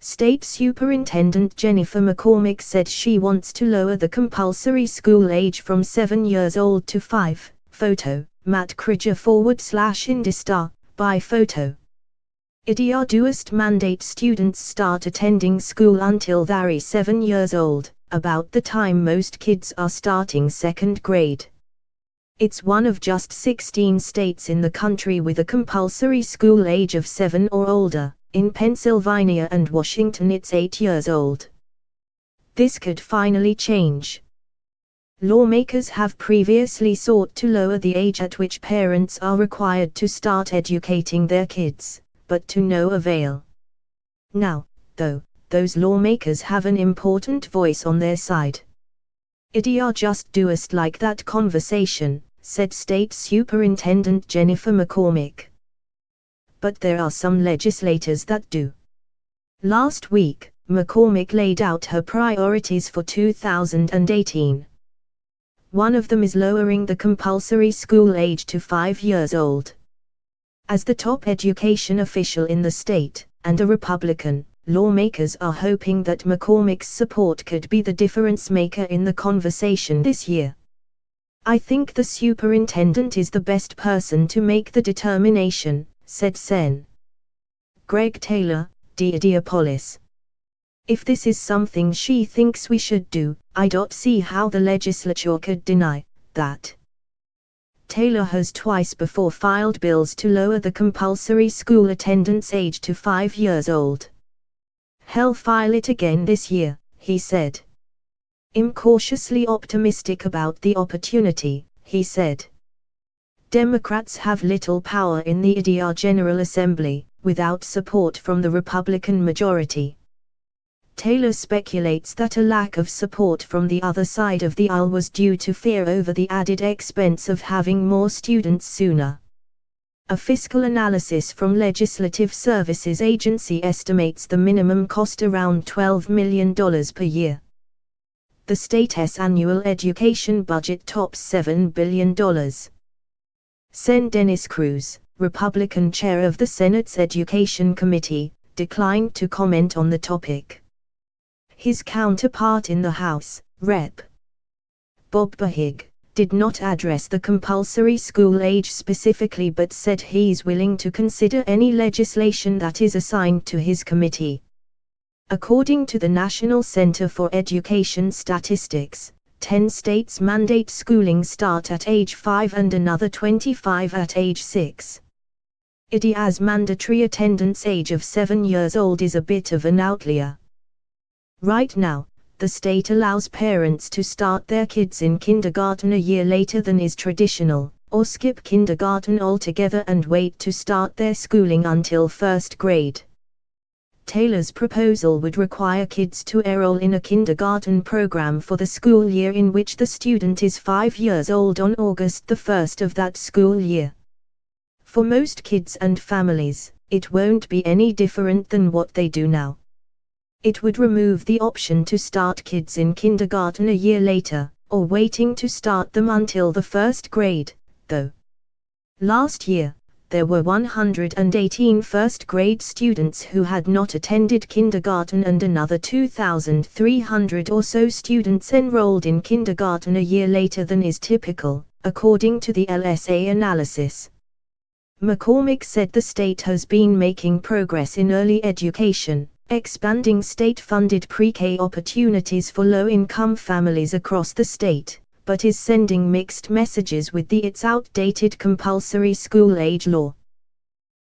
State Superintendent Jennifer McCormick said she wants to lower the compulsory school age from 7 years old to 5. Photo, Matt Kridger /IndyStar, by photo. IDEA doest mandate students start attending school until they're 7 years old, about the time most kids are starting second grade. It's one of just 16 states in the country with a compulsory school age of 7 or older. In Pennsylvania and Washington it's 8 years old. This could finally change. Lawmakers have previously sought to lower the age at which parents are required to start educating their kids, but to no avail. Now, though, those lawmakers have an important voice on their side. IDEA just doest like that conversation, said State Superintendent Jennifer McCormick. But there are some legislators that do. Last week, McCormick laid out her priorities for 2018. One of them is lowering the compulsory school age to 5 years old. As the top education official in the state, and a Republican, lawmakers are hoping that McCormick's support could be the difference maker in the conversation this year. I think the superintendent is the best person to make the determination, said Sen. Greg Taylor, Deodapolis. If this is something she thinks we should do, I don't see how the legislature could deny that. Taylor has twice before filed bills to lower the compulsory school attendance age to 5 years old. He'll file it again this year, he said. I'm cautiously optimistic about the opportunity, he said. Democrats have little power in the IDEA General Assembly, without support from the Republican majority. Taylor speculates that a lack of support from the other side of the aisle was due to fear over the added expense of having more students sooner. A fiscal analysis from Legislative Services Agency estimates the minimum cost around $12 million per year. The state's annual education budget tops $7 billion. Sen. Dennis Cruz, Republican chair of the Senate's Education Committee, declined to comment on the topic. His counterpart in the House, Rep. Bob Behig, did not address the compulsory school age specifically but said he's willing to consider any legislation that is assigned to his committee. According to the National Center for Education Statistics, 10 states mandate schooling start at age 5 and another 25 at age 6. IDEA's mandatory attendance age of 7 years old is a bit of an outlier. Right now, the state allows parents to start their kids in kindergarten a year later than is traditional, or skip kindergarten altogether and wait to start their schooling until first grade. Taylor's proposal would require kids to enroll in a kindergarten program for the school year in which the student is 5 years old on August 1 of that school year. For most kids and families, it won't be any different than what they do now. It would remove the option to start kids in kindergarten a year later, or waiting to start them until the first grade, though. Last year, there were 118 first-grade students who had not attended kindergarten and another 2,300 or so students enrolled in kindergarten a year later than is typical, according to the LSA analysis. McCormick said the state has been making progress in early education, expanding state-funded pre-K opportunities for low-income families across the state, but is sending mixed messages with its outdated compulsory school age law.